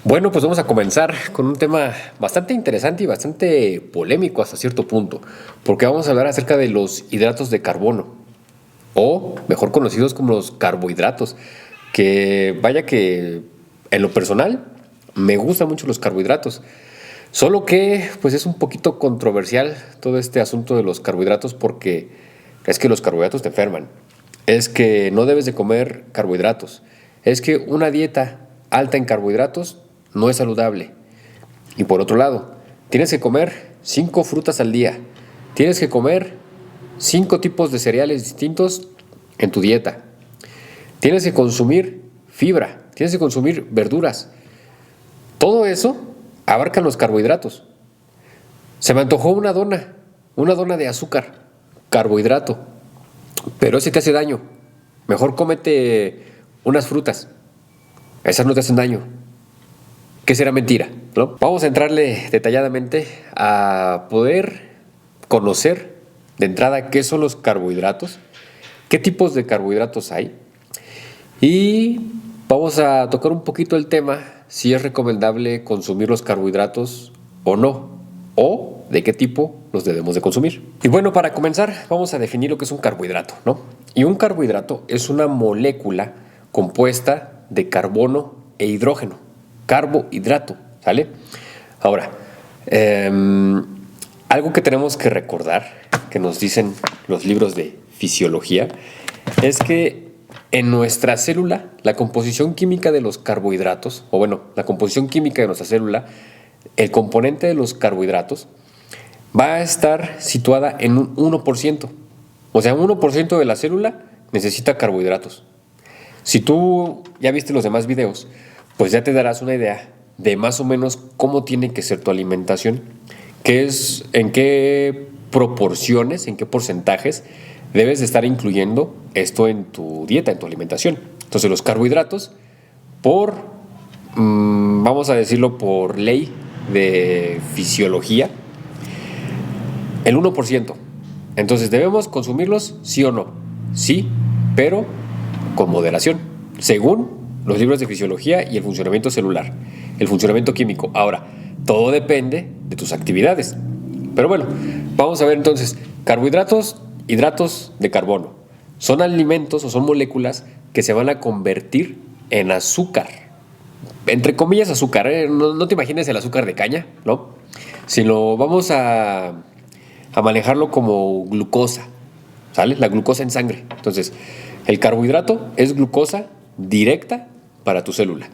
Bueno, pues vamos a comenzar con un tema bastante interesante y bastante polémico hasta cierto punto, porque vamos a hablar acerca de los hidratos de carbono, o mejor conocidos como los carbohidratos, que vaya que en lo personal me gustan mucho los carbohidratos, solo que pues es un poquito controversial todo este asunto de los carbohidratos porque es que los carbohidratos te enferman, es que no debes de comer carbohidratos, es que una dieta alta en carbohidratos no es saludable. Y por otro lado, tienes que comer 5 frutas al día. Tienes que comer 5 tipos de cereales distintos en tu dieta. Tienes que consumir fibra. Tienes que consumir verduras. Todo eso abarcan los carbohidratos. Se me antojó una dona de azúcar, carbohidrato. Pero ese te hace daño. Mejor cómete unas frutas. Esas no te hacen daño. ¿Qué será mentira? ¿No? Vamos a entrarle detalladamente a poder conocer de entrada qué son los carbohidratos, qué tipos de carbohidratos hay y vamos a tocar un poquito el tema si es recomendable consumir los carbohidratos o no, o de qué tipo los debemos de consumir. Y bueno, para comenzar vamos a definir lo que es un carbohidrato, ¿no? Y un carbohidrato es una molécula compuesta de carbono e hidrógeno. Carbohidrato, ¿sale? Ahora, algo que tenemos que recordar, que nos dicen los libros de fisiología, es que en nuestra célula, la composición química de los carbohidratos, o bueno, la composición química de nuestra célula, el componente de los carbohidratos, va a estar situada en un 1%. O sea, un 1% de la célula necesita carbohidratos. Si tú ya viste los demás videos, pues ya te darás una idea de más o menos cómo tiene que ser tu alimentación, en qué proporciones, en qué porcentajes debes de estar incluyendo esto en tu dieta, en tu alimentación. Entonces los carbohidratos, vamos a decirlo por ley de fisiología, el 1%. Entonces debemos consumirlos sí o no. Sí, pero con moderación, según los libros de fisiología y el funcionamiento celular, el funcionamiento químico. Ahora, todo depende de tus actividades. Pero bueno, vamos a ver entonces, carbohidratos, hidratos de carbono. Son alimentos o son moléculas que se van a convertir en azúcar. Entre comillas azúcar, ¿eh? No te imagines el azúcar de caña, ¿no? Sino vamos a manejarlo como glucosa, ¿sale? La glucosa en sangre. Entonces, el carbohidrato es glucosa directa para tu célula.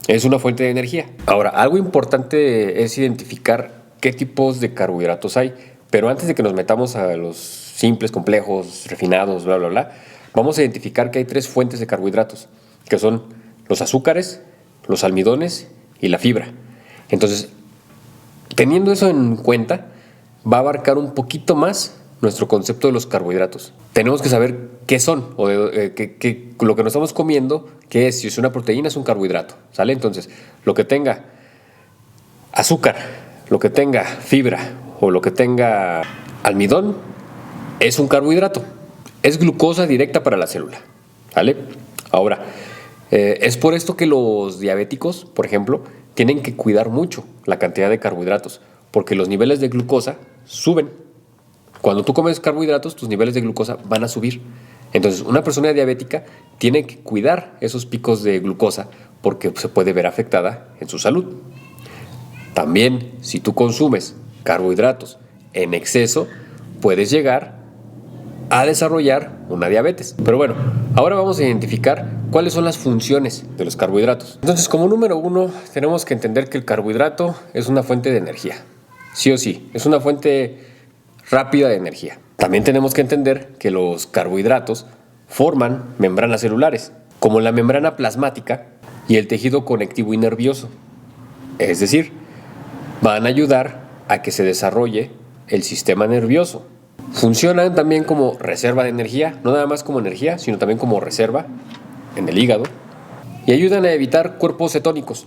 Es una fuente de energía. Ahora, algo importante es identificar qué tipos de carbohidratos hay. Pero antes de que nos metamos a los simples, complejos, refinados, bla, bla, bla, vamos a identificar que hay 3 fuentes de carbohidratos, que son los azúcares, los almidones y la fibra. Entonces, teniendo eso en cuenta, va a abarcar un poquito más nuestro concepto de los carbohidratos. Tenemos que saber qué son, o lo que nos estamos comiendo, qué es. Si es una proteína, es un carbohidrato, ¿sale? Entonces, lo que tenga azúcar, lo que tenga fibra o lo que tenga almidón, es un carbohidrato. Es glucosa directa para la célula, ¿vale? Ahora, es por esto que los diabéticos, por ejemplo, tienen que cuidar mucho la cantidad de carbohidratos, porque los niveles de glucosa suben. Cuando tú comes carbohidratos, tus niveles de glucosa van a subir. Entonces, una persona diabética tiene que cuidar esos picos de glucosa porque se puede ver afectada en su salud. También, si tú consumes carbohidratos en exceso, puedes llegar a desarrollar una diabetes. Pero bueno, ahora vamos a identificar cuáles son las funciones de los carbohidratos. Entonces, como número 1, tenemos que entender que el carbohidrato es una fuente de energía. Sí o sí, es una fuente rápida de energía. También tenemos que entender que los carbohidratos forman membranas celulares, como la membrana plasmática y el tejido conectivo y nervioso. Es decir, van a ayudar a que se desarrolle el sistema nervioso. Funcionan también como reserva de energía, no nada más como energía, sino también como reserva en el hígado, y ayudan a evitar cuerpos cetónicos.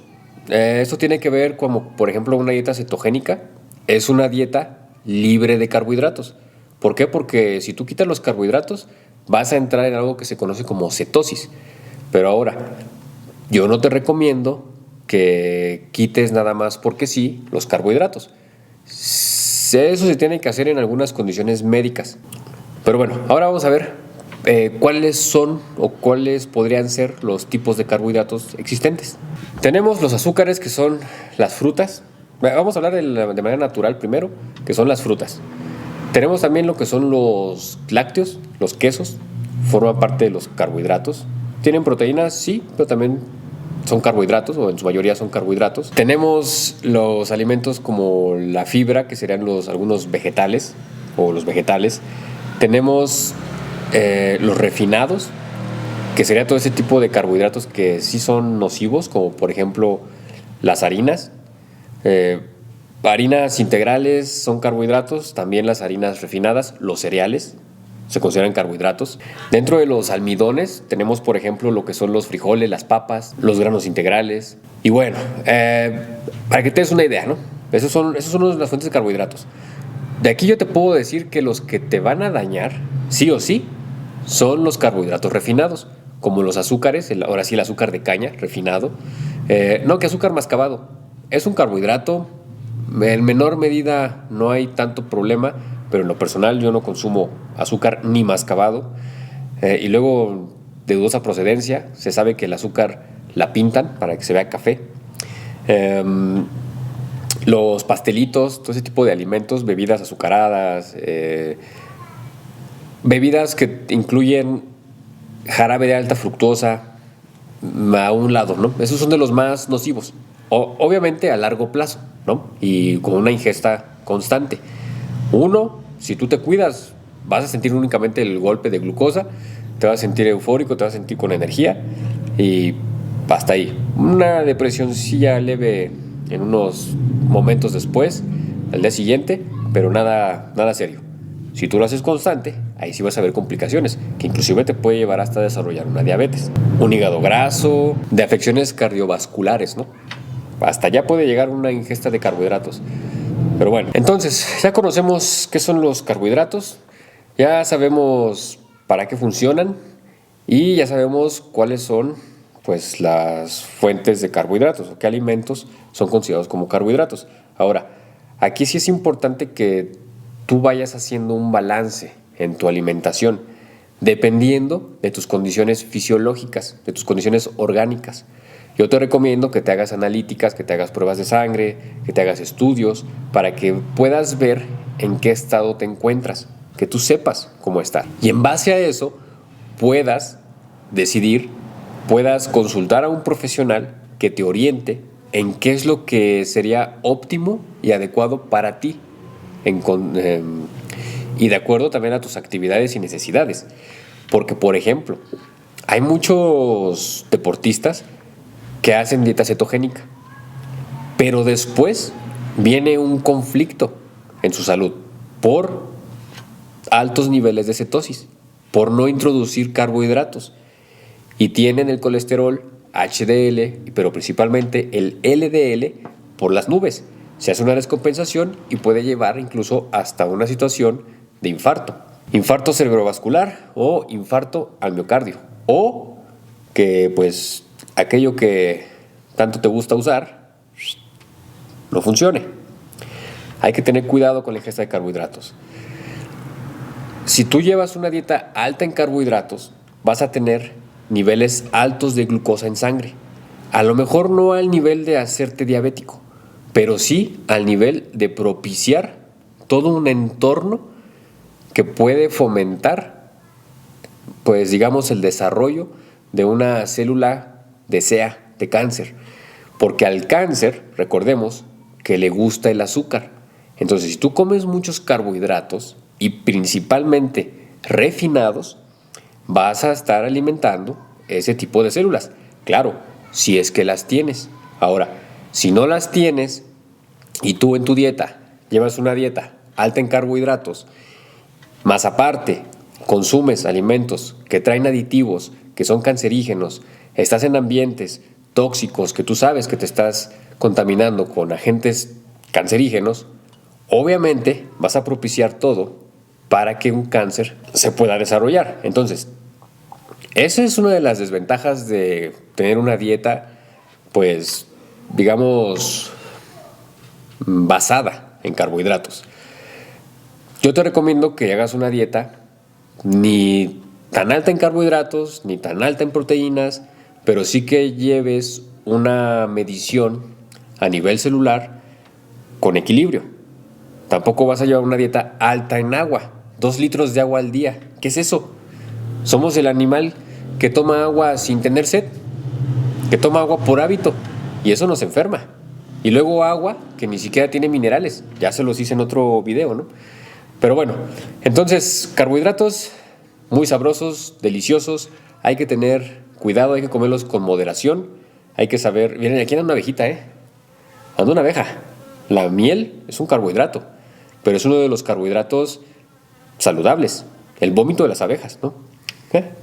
Esto tiene que ver como, por ejemplo, una dieta cetogénica es una dieta libre de carbohidratos. ¿Por qué? Porque si tú quitas los carbohidratos, vas a entrar en algo que se conoce como cetosis. Pero ahora, yo no te recomiendo que quites nada más porque sí los carbohidratos. Eso se tiene que hacer en algunas condiciones médicas. Pero bueno, ahora vamos a ver cuáles son o cuáles podrían ser los tipos de carbohidratos existentes. Tenemos los azúcares, que son las frutas. Vamos a hablar de manera natural primero, que son las frutas. Tenemos también lo que son los lácteos, los quesos, forman parte de los carbohidratos. Tienen proteínas, sí, pero también son carbohidratos, o en su mayoría son carbohidratos. Tenemos los alimentos como la fibra, que serían algunos vegetales, o los vegetales. Tenemos los refinados, que sería todo ese tipo de carbohidratos que sí son nocivos, como por ejemplo las harinas. Harinas integrales son carbohidratos, también las harinas refinadas, los cereales se consideran carbohidratos. Dentro de los almidones tenemos, por ejemplo, lo que son los frijoles, las papas, los granos integrales. Y bueno, para que te des una idea, ¿no? Esos son las fuentes de carbohidratos. De aquí yo te puedo decir que los que te van a dañar, sí o sí, son los carbohidratos refinados, como los azúcares, ahora sí el azúcar de caña refinado. No, que azúcar mascabado. Es un carbohidrato, en menor medida no hay tanto problema, pero en lo personal yo no consumo azúcar ni mascabado. Y luego, de dudosa procedencia, se sabe que el azúcar la pintan para que se vea café. Los pastelitos, todo ese tipo de alimentos, bebidas azucaradas, bebidas que incluyen jarabe de alta fructosa, a un lado, ¿no? Esos son de los más nocivos. Obviamente a largo plazo, ¿no? Y con una ingesta constante. Uno, si tú te cuidas, vas a sentir únicamente el golpe de glucosa, te vas a sentir eufórico, te vas a sentir con energía y hasta ahí. Una depresioncilla leve en unos momentos después, al día siguiente, pero nada serio. Si tú lo haces constante, ahí sí vas a ver complicaciones, que inclusive te puede llevar hasta desarrollar una diabetes, un hígado graso, de afecciones cardiovasculares, ¿no? Hasta allá puede llegar una ingesta de carbohidratos. Pero bueno, entonces ya conocemos qué son los carbohidratos, ya sabemos para qué funcionan y ya sabemos cuáles son, pues, las fuentes de carbohidratos o qué alimentos son considerados como carbohidratos. Ahora, aquí sí es importante que tú vayas haciendo un balance en tu alimentación, dependiendo de tus condiciones fisiológicas, de tus condiciones orgánicas. Yo te recomiendo que te hagas analíticas, que te hagas pruebas de sangre, que te hagas estudios, para que puedas ver en qué estado te encuentras, que tú sepas cómo está. Y en base a eso, puedas decidir, puedas consultar a un profesional que te oriente en qué es lo que sería óptimo y adecuado para ti, y de acuerdo también a tus actividades y necesidades. Porque, por ejemplo, hay muchos deportistas que hacen dieta cetogénica, pero después viene un conflicto en su salud por altos niveles de cetosis, por no introducir carbohidratos, y tienen el colesterol HDL, pero principalmente el LDL por las nubes. Se hace una descompensación y puede llevar incluso hasta una situación de infarto cerebrovascular o infarto al miocardio, o que pues aquello que tanto te gusta usar no funcione. Hay que tener cuidado con la ingesta de carbohidratos. Si tú llevas una dieta alta en carbohidratos, vas a tener niveles altos de glucosa en sangre. A lo mejor no al nivel de hacerte diabético, pero sí al nivel de propiciar todo un entorno que puede fomentar, pues digamos, el desarrollo de una célula de cáncer. Porque al cáncer, recordemos que le gusta el azúcar. Entonces, si tú comes muchos carbohidratos y principalmente refinados, vas a estar alimentando ese tipo de células. Claro, si es que las tienes. Ahora, si no las tienes y tú en tu dieta llevas una dieta alta en carbohidratos, más aparte consumes alimentos que traen aditivos, que son cancerígenos, estás en ambientes tóxicos que tú sabes que te estás contaminando con agentes cancerígenos, obviamente vas a propiciar todo para que un cáncer se pueda desarrollar. Entonces, esa es una de las desventajas de tener una dieta, pues, digamos, basada en carbohidratos. Yo te recomiendo que hagas una dieta ni tan alta en carbohidratos, ni tan alta en proteínas, pero sí que lleves una medición a nivel celular con equilibrio. Tampoco vas a llevar una dieta alta en agua, 2 litros de agua al día. ¿Qué es eso? Somos el animal que toma agua sin tener sed, que toma agua por hábito, y eso nos enferma. Y luego agua que ni siquiera tiene minerales, ya se los hice en otro video, ¿no? Pero bueno, entonces carbohidratos muy sabrosos, deliciosos, hay que tener cuidado, hay que comerlos con moderación, hay que saber, miren, aquí anda una abejita, anda una abeja. La miel es un carbohidrato, pero es uno de los carbohidratos saludables, el vómito de las abejas, ¿no?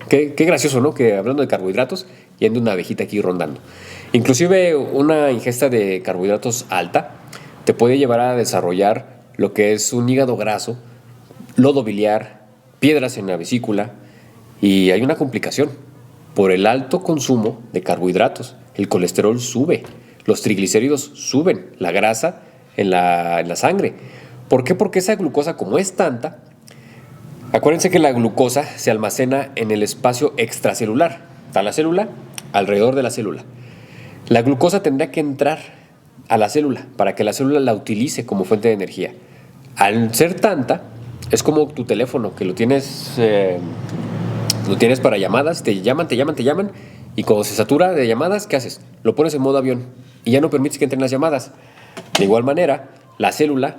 Qué gracioso, ¿no? Que hablando de carbohidratos y anda una abejita aquí rondando. Inclusive una ingesta de carbohidratos alta te puede llevar a desarrollar lo que es un hígado graso, lodo biliar, piedras en la vesícula, y hay una complicación. Por el alto consumo de carbohidratos, el colesterol sube, los triglicéridos suben, la grasa en la sangre. ¿Por qué? Porque esa glucosa, como es tanta, acuérdense que la glucosa se almacena en el espacio extracelular. Está la célula, alrededor de la célula. La glucosa tendría que entrar a la célula para que la célula la utilice como fuente de energía. Al ser tanta, es como tu teléfono, que lo tienes para llamadas, te llaman, y cuando se satura de llamadas, ¿qué haces? Lo pones en modo avión y ya no permites que entren las llamadas. De igual manera, la célula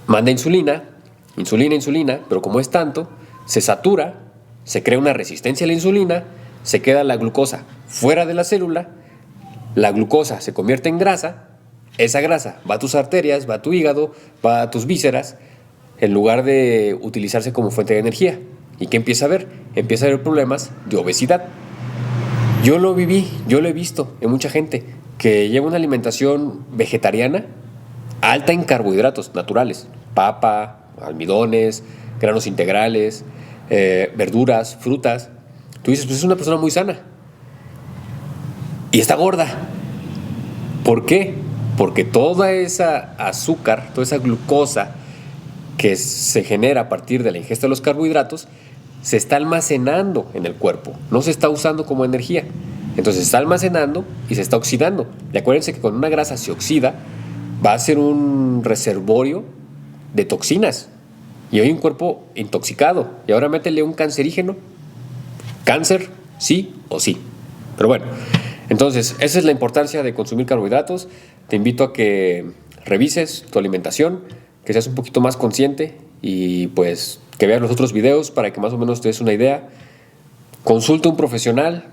manda insulina, pero como es tanto, se satura, se crea una resistencia a la insulina, se queda la glucosa fuera de la célula, la glucosa se convierte en grasa, esa grasa va a tus arterias, va a tu hígado, va a tus vísceras, en lugar de utilizarse como fuente de energía. ¿Y qué empieza a haber? Empieza a haber problemas de obesidad. Yo lo viví, yo lo he visto en mucha gente que lleva una alimentación vegetariana alta en carbohidratos naturales, papa, almidones, granos integrales, verduras, frutas. Tú dices, pues es una persona muy sana y está gorda. ¿Por qué? Porque toda esa azúcar, toda esa glucosa que se genera a partir de la ingesta de los carbohidratos se está almacenando en el cuerpo, no se está usando como energía. Entonces se está almacenando y se está oxidando. Y acuérdense que cuando una grasa se oxida, va a ser un reservorio de toxinas. Y hay un cuerpo intoxicado. Y ahora métele un cancerígeno. Cáncer, sí o sí. Pero bueno, entonces esa es la importancia de consumir carbohidratos. Te invito a que revises tu alimentación, que seas un poquito más consciente y pues que veas los otros videos para que más o menos te des una idea. Consulta a un profesional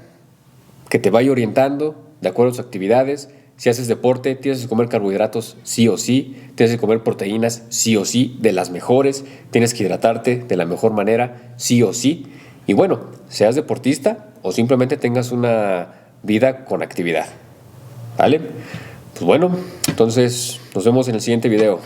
que te vaya orientando de acuerdo a tus actividades. Si haces deporte, tienes que comer carbohidratos sí o sí, tienes que comer proteínas sí o sí, de las mejores, tienes que hidratarte de la mejor manera sí o sí. Y bueno, seas deportista o simplemente tengas una vida con actividad. ¿Vale? Pues bueno, entonces nos vemos en el siguiente video.